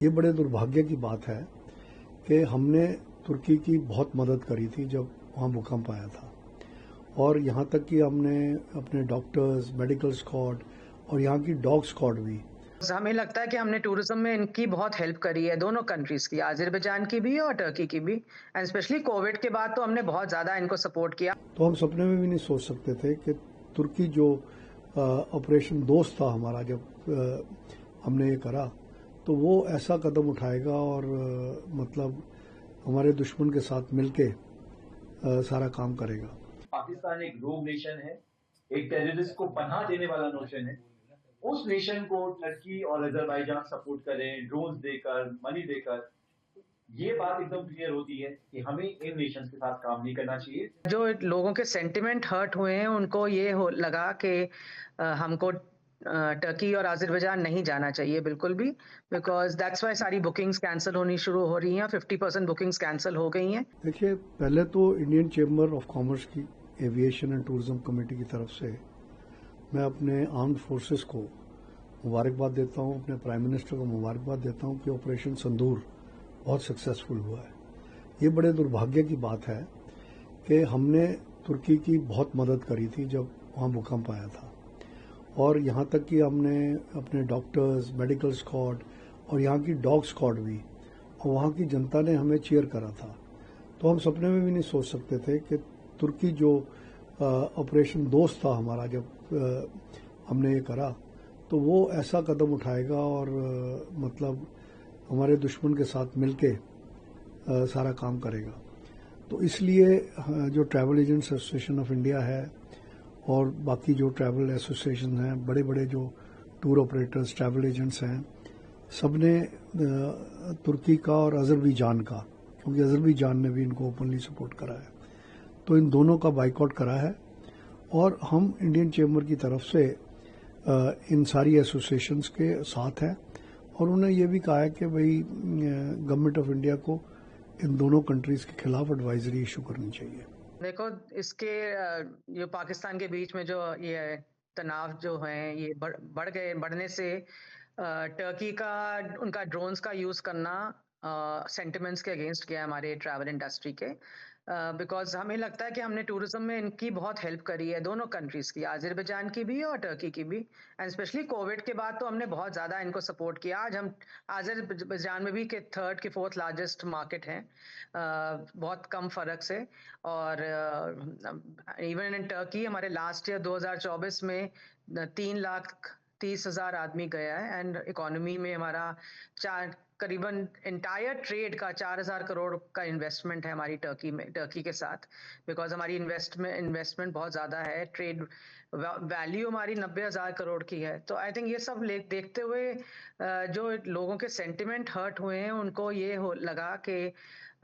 ये बड़े दुर्भाग्य की बात है कि हमने तुर्की की बहुत मदद करी थी जब वहाँ भूकंप आया था, और यहाँ तक कि हमने अपने डॉक्टर्स, मेडिकल स्क्वाड और यहाँ की डॉग स्क्वाड भी। हमें लगता है कि हमने टूरिज्म में इनकी बहुत हेल्प करी है, दोनों कंट्रीज की, अज़रबैजान की भी और टर्की की भी। एंड स्पेशली कोविड के बाद तो हमने बहुत ज़्यादा इनको सपोर्ट किया। तो हम सपने में भी नहीं सोच सकते थे कि तुर्की जो ऑपरेशन दोस्त था हमारा, जब हमने ये करा तो वो ऐसा कदम उठाएगा और मतलब हमारे दुश्मन के साथ मिलके सारा काम करेगा। पाकिस्तान एक रोग नेशन है, एक टेररिस्ट को पनाह देने वाला नेशन है। उस नेशन को टर्की और अजरबैजान सपोर्ट करें, ड्रोन्स देकर, मनी देकर, ये बात एकदम क्लियर होती है कि हमें इन नेशंस के साथ काम नहीं करना चाहिए। जो लोगों के सेंटिमेंट हर्ट हुए हैं, उनको ये लगा कि हमको टर्की और अज़रबैजान नहीं जाना चाहिए बिल्कुल भी, बिकॉज दैट्स वाई सारी बुकिंग्स कैंसिल होनी शुरू हो रही हैं। 50% बुकिंग्स कैंसिल हो गई हैं। देखिए, पहले तो इंडियन चेंबर ऑफ कॉमर्स की एविएशन एंड टूरिज्म कमेटी की तरफ से मैं अपने आर्म्ड फोर्सेस को मुबारकबाद देता हूं, अपने प्राइम मिनिस्टर को मुबारकबाद देता हूं कि ऑपरेशन संदूर बहुत सक्सेसफुल हुआ है। ये बड़े दुर्भाग्य की बात है कि हमने तुर्की की बहुत मदद करी थी जब वहाँ भूकंप आया था, और यहाँ तक कि हमने अपने डॉक्टर्स, मेडिकल स्क्वाड और यहाँ की डॉग स्क्वाड भी, और वहाँ की जनता ने हमें चीयर करा था। तो हम सपने में भी नहीं सोच सकते थे कि तुर्की जो ऑपरेशन दोस्त था हमारा, जब हमने ये करा तो वो ऐसा कदम उठाएगा और मतलब हमारे दुश्मन के साथ मिलके सारा काम करेगा। तो इसलिए जो travel agents association of India है और बाकी जो ट्रैवल एसोसिएशन हैं, बड़े बड़े जो टूर ऑपरेटर्स, ट्रैवल एजेंट्स हैं, सब ने तुर्की का और अजरबैजान का, क्योंकि अजरबैजान ने भी इनको ओपनली सपोर्ट करा है, तो इन दोनों का बाइकआउट करा है। और हम इंडियन चेंबर की तरफ से इन सारी एसोसिएशंस के साथ हैं, और उन्होंने ये भी कहा है कि भाई गवर्नमेंट ऑफ इंडिया को इन दोनों कंट्रीज के खिलाफ एडवाइजरी इशू करनी चाहिए। देखो, इसके जो पाकिस्तान के बीच में जो ये तनाव जो है, ये बढ़ने से टर्की का उनका ड्रोन्स का यूज करना सेंटिमेंट्स के अगेंस्ट गया हमारे ट्रैवल इंडस्ट्री के, बिकॉज हमें लगता है कि हमने टूरिज्म में इनकी बहुत हेल्प करी है, दोनों कंट्रीज की, अज़रबैजान की भी और टर्की की भी। एंड स्पेशली कोविड के बाद तो हमने बहुत ज्यादा इनको सपोर्ट किया। आज हम अज़रबैजान में भी के थर्ड के फोर्थ लार्जेस्ट मार्केट है, बहुत कम फर्क से। और इवन इन टर्की हमारे लास्ट ईयर 2024 में 3,30,000 आदमी गया है, एंड इकोनॉमी में हमारा चार करीबन इंटायर ट्रेड का 4,000 करोड़ का इन्वेस्टमेंट है हमारी टर्की के साथ, बिकॉज हमारी इन्वेस्टमेंट बहुत ज्यादा है। ट्रेड वैल्यू हमारी 90,000 करोड़ की है। तो आई थिंक ये सब देखते हुए जो लोगों के सेंटिमेंट हर्ट हुए हैं, उनको ये लगा कि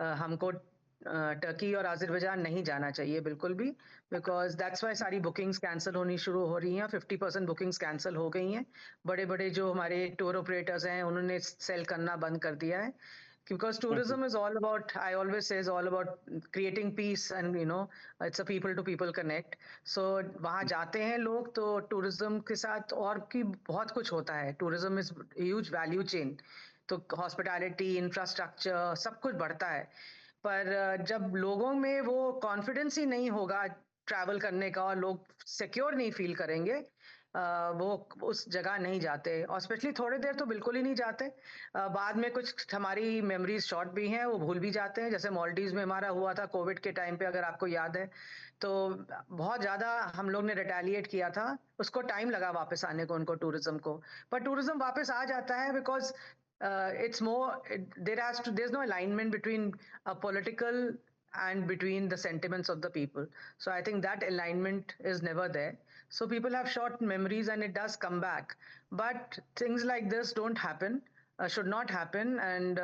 हमको टर्की और अज़रबैजान नहीं जाना चाहिए बिल्कुल भी, बिकॉज दैट्स वाई सारी बुकिंग्स कैंसिल होनी शुरू हो रही हैं। 50% बुकिंग्स कैंसिल हो गई हैं। बड़े बड़े जो हमारे टूर ऑपरेटर्स हैं, उन्होंने सेल करना बंद कर दिया है, because tourism is all about, I always say, is all about creating peace, and it's a people to people connect. So वहाँ जाते हैं लोग तो tourism के साथ और की बहुत कुछ होता है। tourism is huge value chain, तो hospitality, infrastructure सब कुछ बढ़ता है। पर जब लोगों में वो कॉन्फिडेंस ही नहीं होगा ट्रैवल करने का, और लोग सिक्योर नहीं फील करेंगे, वो उस जगह नहीं जाते, और स्पेशली थोड़ी देर तो बिल्कुल ही नहीं जाते। बाद में कुछ हमारी मेमोरीज शॉर्ट भी हैं, वो भूल भी जाते हैं। जैसे मालदीव्स में हमारा हुआ था कोविड के टाइम पे, अगर आपको याद है, तो बहुत ज्यादा हम लोग ने रिटेलिएट किया था। उसको टाइम लगा वापस आने को, उनको, टूरिज्म को। पर टूरिज्म वापस आ जाता है, because it's more there's no alignment between a political and between the sentiments of the people. So I think that alignment is never there. So people have short memories and it does come back. But things like this don't happen, should not happen. And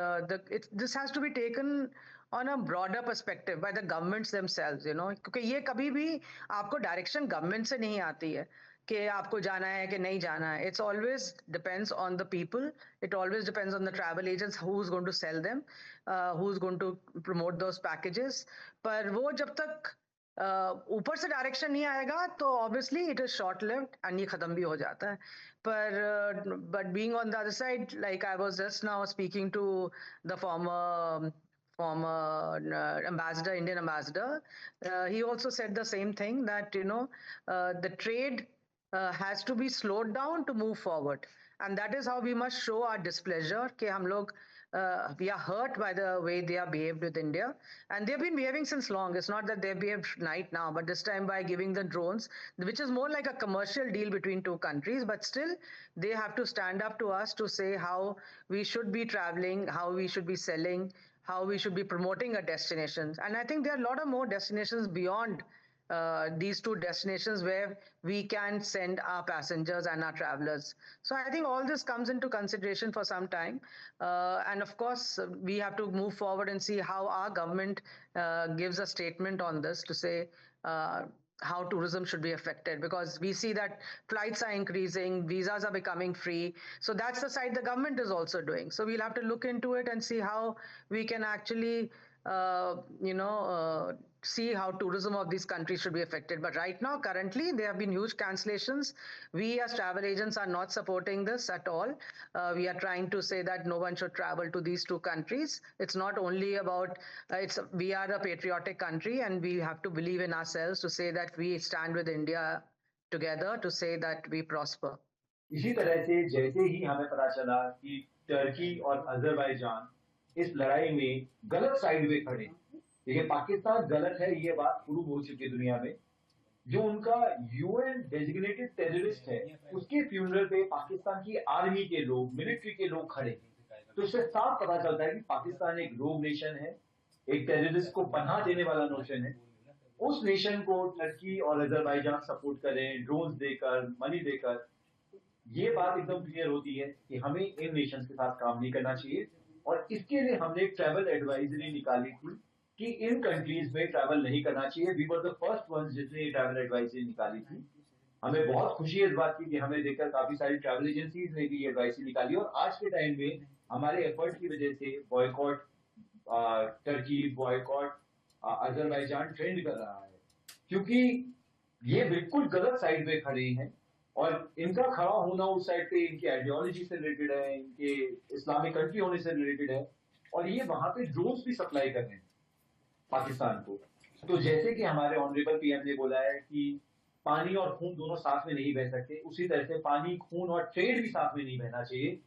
this has to be taken on a broader perspective by the governments themselves, क्योंकि ये कभी भी आपको direction government से नहीं आती है कि आपको जाना है कि नहीं जाना है. It's always depends on the people. It always depends on the travel agents, who's going to sell them, who's going to promote those packages. पर वो जब तक ऊपर से डायरेक्शन नहीं आएगा तो obviously it is short lived and ये खत्म भी हो जाता है. पर but being on the other side, like I was just now speaking to the former ambassador, Indian ambassador. He also said the same thing, that the trade has to be slowed down to move forward, and that is how we must show our displeasure कि हम लोग we are hurt by the way they are behaved with India, and they've been behaving since long. It's not that they've behaved right now, but this time by giving the drones, which is more like a commercial deal between two countries, but still they have to stand up to us to say how we should be traveling, how we should be selling, how we should be promoting our destinations. And I think there are a lot of more destinations beyond these two destinations where we can send our passengers and our travelers. So I think all this comes into consideration for some time. And of course, we have to move forward and see how our government gives a statement on this to say how tourism should be affected, because we see that flights are increasing, visas are becoming free. So that's the side the government is also doing. So we'll have to look into it and see how we can actually see how tourism of these countries should be affected. But right now, currently, there have been huge cancellations. We as travel agents are not supporting this at all. We are trying to say that no one should travel to these two countries. It's not only about, we are a patriotic country and we have to believe in ourselves to say that we stand with India together to say that we prosper. इसी तरह से जैसे ही हमें पता चला कि Turkey और Azerbaijan इस लड़ाई में गलत साइड में खड़े, देखिए पाकिस्तान गलत है ये बात प्रूव हो चुकी है दुनिया में. जो उनका यूएन डेजिग्नेटेड टेररिस्ट है उसके फ्यूनरल पे पाकिस्तान की आर्मी के लोग, मिलिट्री के लोग खड़े, तो इससे साफ पता चलता है कि पाकिस्तान एक रोग नेशन है, एक टेररिस्ट को पनाह देने वाला नेशन है. उस नेशन को टर्की और अजरबैजान सपोर्ट करें, ड्रोन्स देकर, मनी देकर, ये बात एकदम क्लियर होती है कि हमें इन नेशंस के साथ काम नहीं करना चाहिए. और इसके लिए हमने एक ट्रैवल एडवाइजरी निकाली थी कि इन कंट्रीज में ट्रैवल नहीं करना चाहिए. We were the first ones जिसने ये ट्रैवल एडवाइजरी निकाली थी. हमें बहुत खुशी है इस बात की कि हमें देखकर काफी सारी ट्रैवल एजेंसीज ने भी ये एडवाइजरी निकाली. और आज के टाइम में हमारे एफर्ट की वजह से boycott Turkey, boycott Azerbaijan trend कर रहा है, क्योंकि ये बिल्कुल गलत साइड में खड़े हैं. और इनका खड़ा होना उस साइड पे इनकी आइडियोलॉजी से रिलेटेड है, इनके इस्लामिक कंट्री होने से रिलेटेड है, और ये वहां पे ड्रोन्स भी सप्लाई कर रहे हैं पाकिस्तान को. तो जैसे कि हमारे ऑनरेबल पीएम ने बोला है कि पानी और खून दोनों साथ में नहीं बह सकते, उसी तरह से पानी, खून और ट्रेड भी साथ में नहीं बहना चाहिए.